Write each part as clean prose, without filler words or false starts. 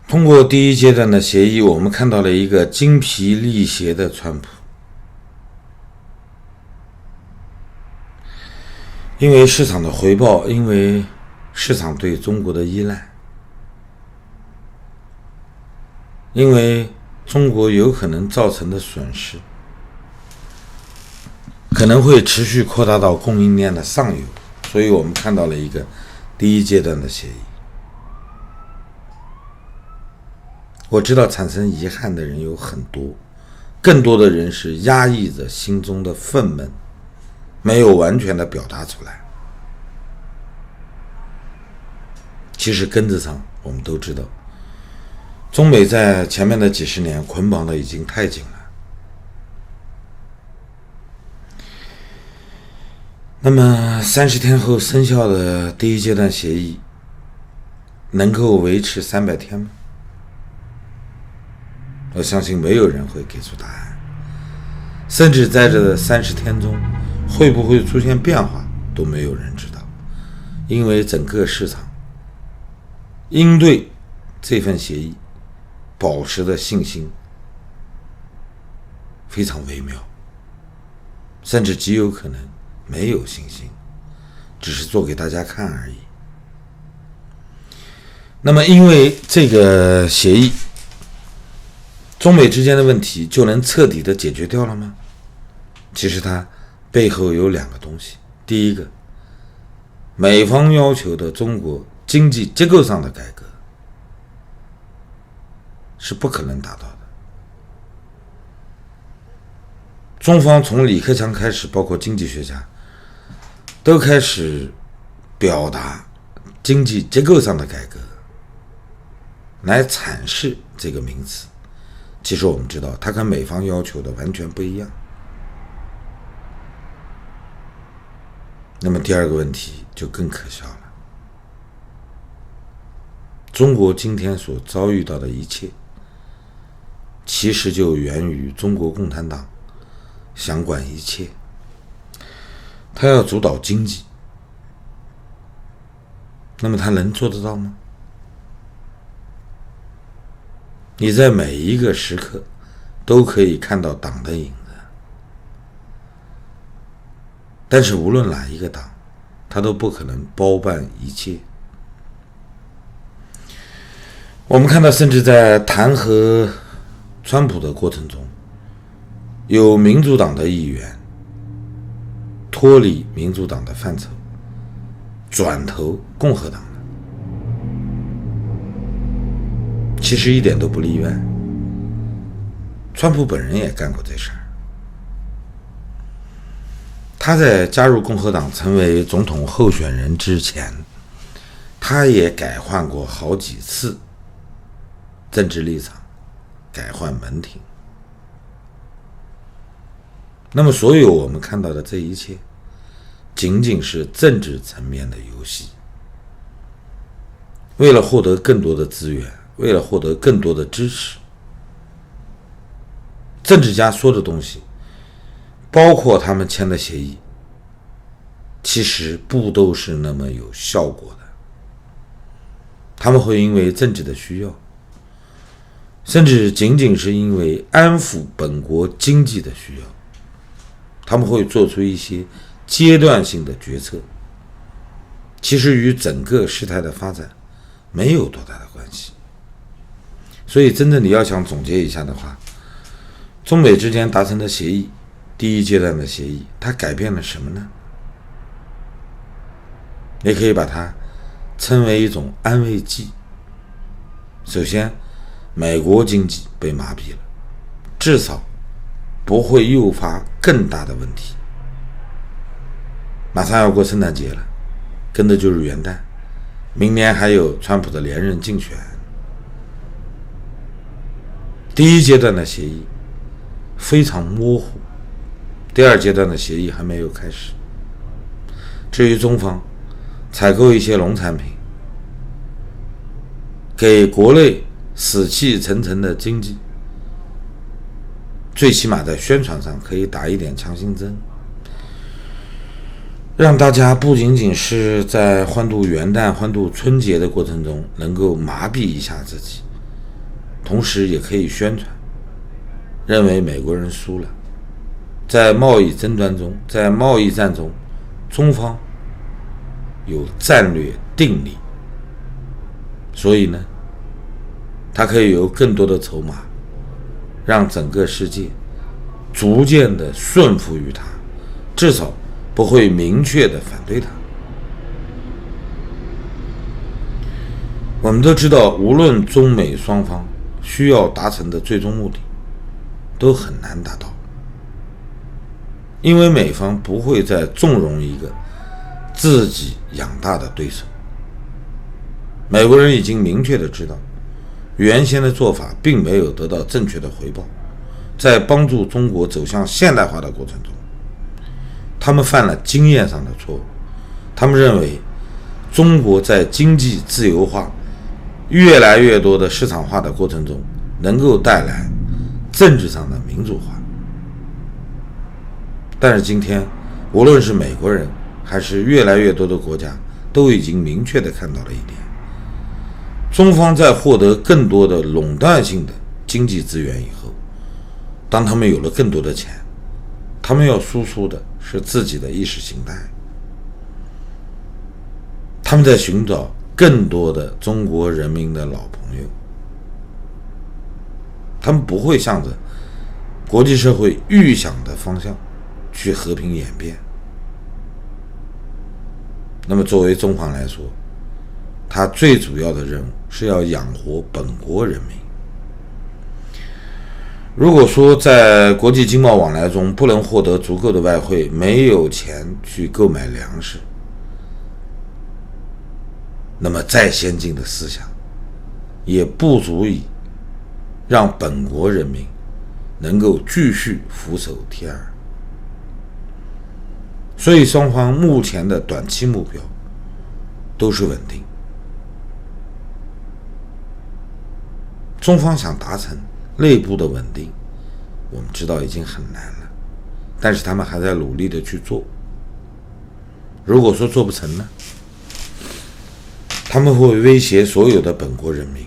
通过第一阶段的协议，我们看到了一个精疲力竭的川普，因为市场的回报，因为市场对中国的依赖，因为中国有可能造成的损失可能会持续扩大到供应链的上游，所以我们看到了一个第一阶段的协议。我知道产生遗憾的人有很多，更多的人是压抑着心中的愤懑，没有完全的表达出来。其实根子上我们都知道，中美在前面的几十年捆绑的已经太紧了。那么30天后生效的第一阶段协议能够维持300天吗？我相信没有人会给出答案，甚至在这30天中会不会出现变化都没有人知道，因为整个市场应对这份协议保持的信心非常微妙，甚至极有可能没有信心，只是做给大家看而已。那么因为这个协议，中美之间的问题就能彻底的解决掉了吗？其实它背后有2个东西。第一个，美方要求的中国经济结构上的改革是不可能达到的。中方从李克强开始，包括经济学家都开始表达经济结构上的改革，来阐释这个名词。其实我们知道，它跟美方要求的完全不一样。那么第2个问题就更可笑了。中国今天所遭遇到的一切，其实就源于中国共产党想管一切，他要主导经济。那么他能做得到吗？你在每一个时刻都可以看到党的影子，但是无论哪一个党，他都不可能包办一切。我们看到，甚至在弹劾川普的过程中，有民主党的议员脱离民主党的范畴，转投共和党了。其实一点都不例外，川普本人也干过这事儿。他在加入共和党成为总统候选人之前，他也改换过好几次政治立场，改换门庭。那么所有我们看到的这一切，仅仅是政治层面的游戏。为了获得更多的资源，为了获得更多的支持，政治家说的东西，包括他们签的协议，其实不都是那么有效果的。他们会因为政治的需要，甚至仅仅是因为安抚本国经济的需要，他们会做出一些阶段性的决策，其实与整个事态的发展没有多大的关系。所以真正你要想总结一下的话，中美之间达成的协议，第一阶段的协议，它改变了什么呢？也可以把它称为一种安慰剂。首先，美国经济被麻痹了，至少不会诱发更大的问题。马上要过圣诞节了，跟着就是元旦，明年还有川普的连任竞选。第一阶段的协议非常模糊，第2阶段的协议还没有开始。至于中方采购一些农产品，给国内死气沉沉的经济，最起码在宣传上可以打一点强心针，让大家不仅仅是在欢度元旦、欢度春节的过程中能够麻痹一下自己，同时也可以宣传，认为美国人输了。在贸易争端中，在贸易战中，中方有战略定力，所以呢，他可以有更多的筹码，让整个世界逐渐的顺服于他，至少不会明确的反对他。我们都知道，无论中美双方需要达成的最终目的都很难达到，因为美方不会再纵容一个自己养大的对手。美国人已经明确的知道，原先的做法并没有得到正确的回报，在帮助中国走向现代化的过程中，他们犯了经验上的错误。他们认为中国在经济自由化越来越多的市场化的过程中，能够带来政治上的民主化。但是今天，无论是美国人还是越来越多的国家，都已经明确地看到了一点：中方在获得更多的垄断性的经济资源以后，当他们有了更多的钱，他们要输出的是自己的意识形态。他们在寻找更多的中国人民的老朋友，他们不会向着国际社会预想的方向去和平演变。那么作为中方来说，他最主要的任务是要养活本国人民。如果说在国际经贸往来中不能获得足够的外汇，没有钱去购买粮食，那么再先进的思想也不足以让本国人民能够继续俯首帖耳。所以双方目前的短期目标都是稳定。中方想达成内部的稳定，我们知道已经很难了，但是他们还在努力的去做。如果说做不成呢，他们会威胁所有的本国人民。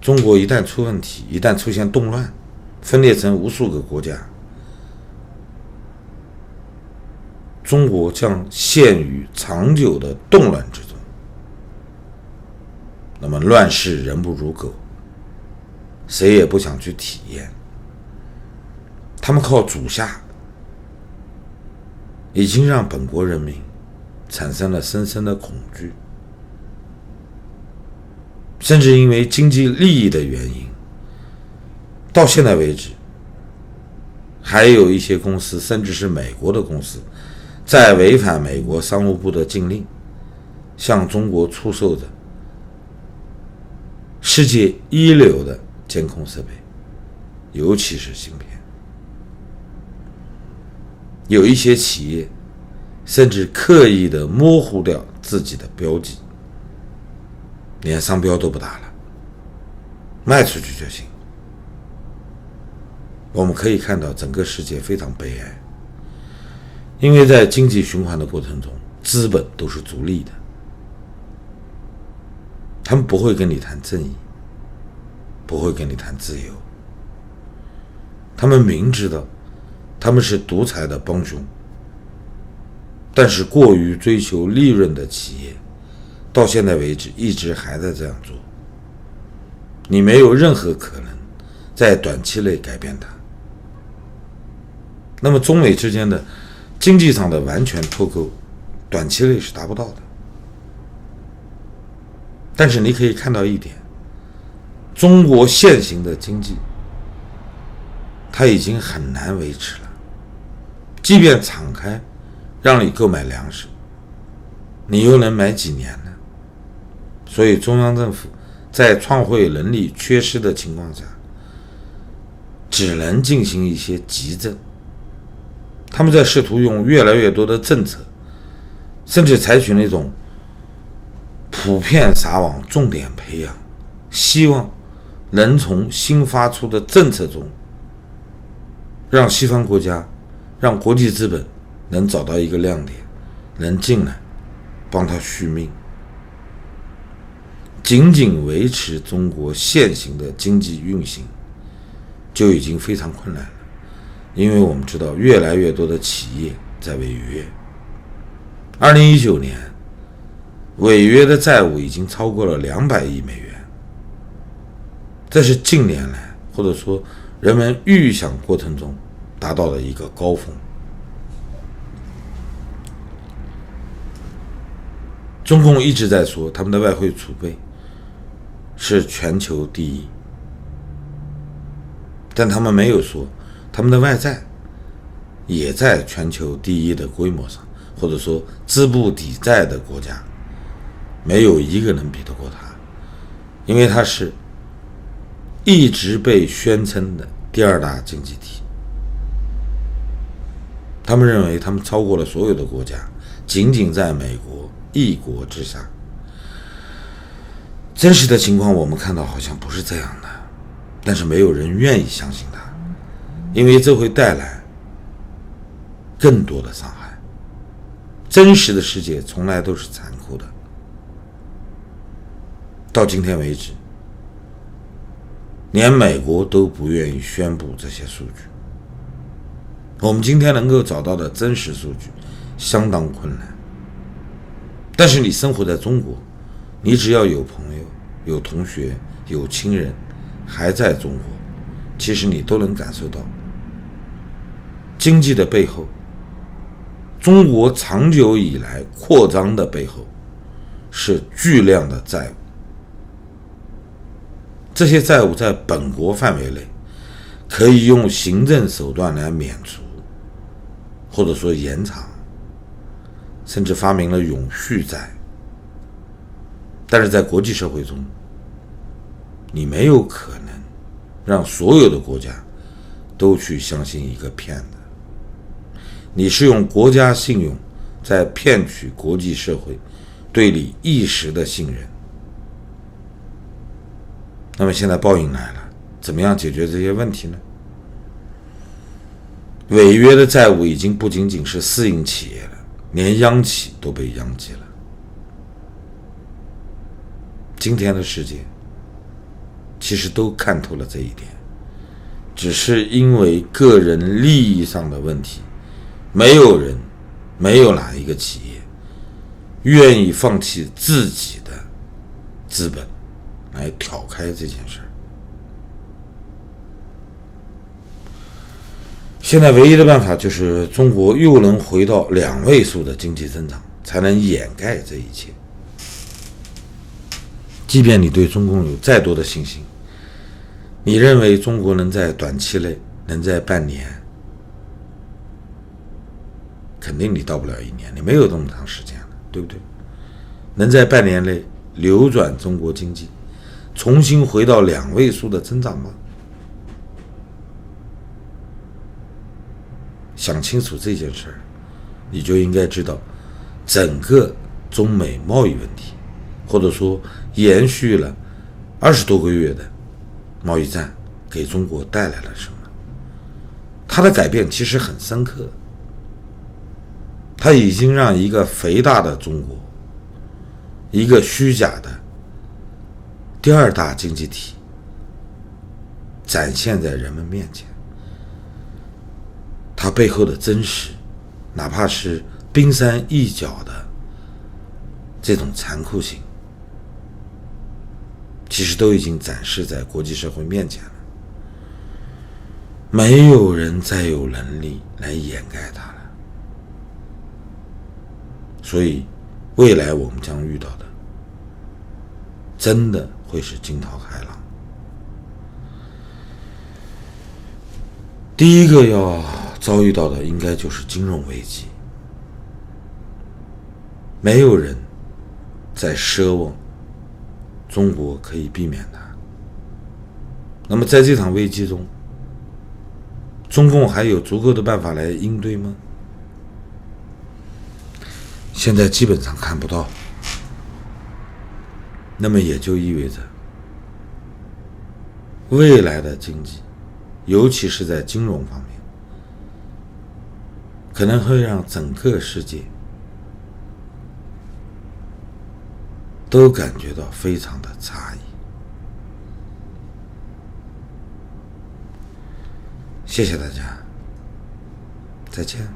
中国一旦出问题，一旦出现动乱，分裂成无数个国家，中国将陷于长久的动乱之中。那么乱世人不如狗，谁也不想去体验。他们靠主下，已经让本国人民产生了深深的恐惧，甚至因为经济利益的原因，到现在为止，还有一些公司，甚至是美国的公司，在违反美国商务部的禁令，向中国出售着世界一流的监控设备，尤其是芯片。有一些企业甚至刻意的模糊掉自己的标记，连商标都不打了，卖出去就行。我们可以看到整个世界非常悲哀，因为在经济循环的过程中，资本都是逐利的，他们不会跟你谈正义，不会跟你谈自由。他们明知道他们是独裁的帮凶，但是过于追求利润的企业到现在为止一直还在这样做。你没有任何可能在短期内改变它。那么中美之间的经济上的完全脱钩，短期内是达不到的。但是你可以看到一点，中国现行的经济它已经很难维持了，即便敞开让你购买粮食，你又能买几年呢？所以中央政府在创汇能力缺失的情况下，只能进行一些急政。他们在试图用越来越多的政策，甚至采取那种普遍撒网重点培养，希望能从新发出的政策中让西方国家，让国际资本能找到一个亮点，能进来帮他续命。仅仅维持中国现行的经济运行就已经非常困难了，因为我们知道越来越多的企业在违约。2019年违约的债务已经超过了200亿美元，这是近年来或者说人们预想过程中达到的一个高峰。中共一直在说他们的外汇储备是全球第一，但他们没有说他们的外债也在全球第一的规模上，或者说资不抵债的国家没有一个能比得过它，因为它是一直被宣称的第二大经济体。他们认为他们超过了所有的国家，仅仅在美国一国之下。真实的情况我们看到好像不是这样的，但是没有人愿意相信它，因为这会带来更多的伤害。真实的世界从来都是残酷的，到今天为止，连美国都不愿意宣布这些数据。我们今天能够找到的真实数据相当困难，但是你生活在中国，你只要有朋友、有同学、有亲人还在中国，其实你都能感受到经济的背后，中国长久以来扩张的背后是巨量的债务。这些债务在本国范围内可以用行政手段来免除，或者说延长，甚至发明了永续债。但是在国际社会中，你没有可能让所有的国家都去相信一个骗子。你是用国家信用在骗取国际社会对你一时的信任。那么现在报应来了，怎么样解决这些问题呢？违约的债务已经不仅仅是私营企业了，连央企都被殃及了。今天的世界其实都看透了这一点，只是因为个人利益上的问题，没有哪一个企业愿意放弃自己的资本来挑开这件事。现在唯一的办法就是中国又能回到2位数的经济增长，才能掩盖这一切。即便你对中共有再多的信心，你认为中国能在短期内，能在半年，肯定你到不了1年，你没有这么长时间了，对不对？能在半年内扭转中国经济，重新回到2位数的增长吗？想清楚这件事儿，你就应该知道，整个中美贸易问题，或者说延续了20多个月的贸易战，给中国带来了什么？它的改变其实很深刻，它已经让一个肥大的中国，一个虚假的第2大经济体，展现在人们面前。它背后的真实，哪怕是冰山一角的这种残酷性，其实都已经展示在国际社会面前了。没有人再有能力来掩盖它了。所以未来我们将遇到的真的会是惊涛骇浪。第一个要遭遇到的应该就是金融危机。没有人在奢望中国可以避免它。那么在这场危机中，中共还有足够的办法来应对吗？现在基本上看不到。那么也就意味着未来的经济，尤其是在金融方面，可能会让整个世界都感觉到非常的诧异。谢谢大家，再见。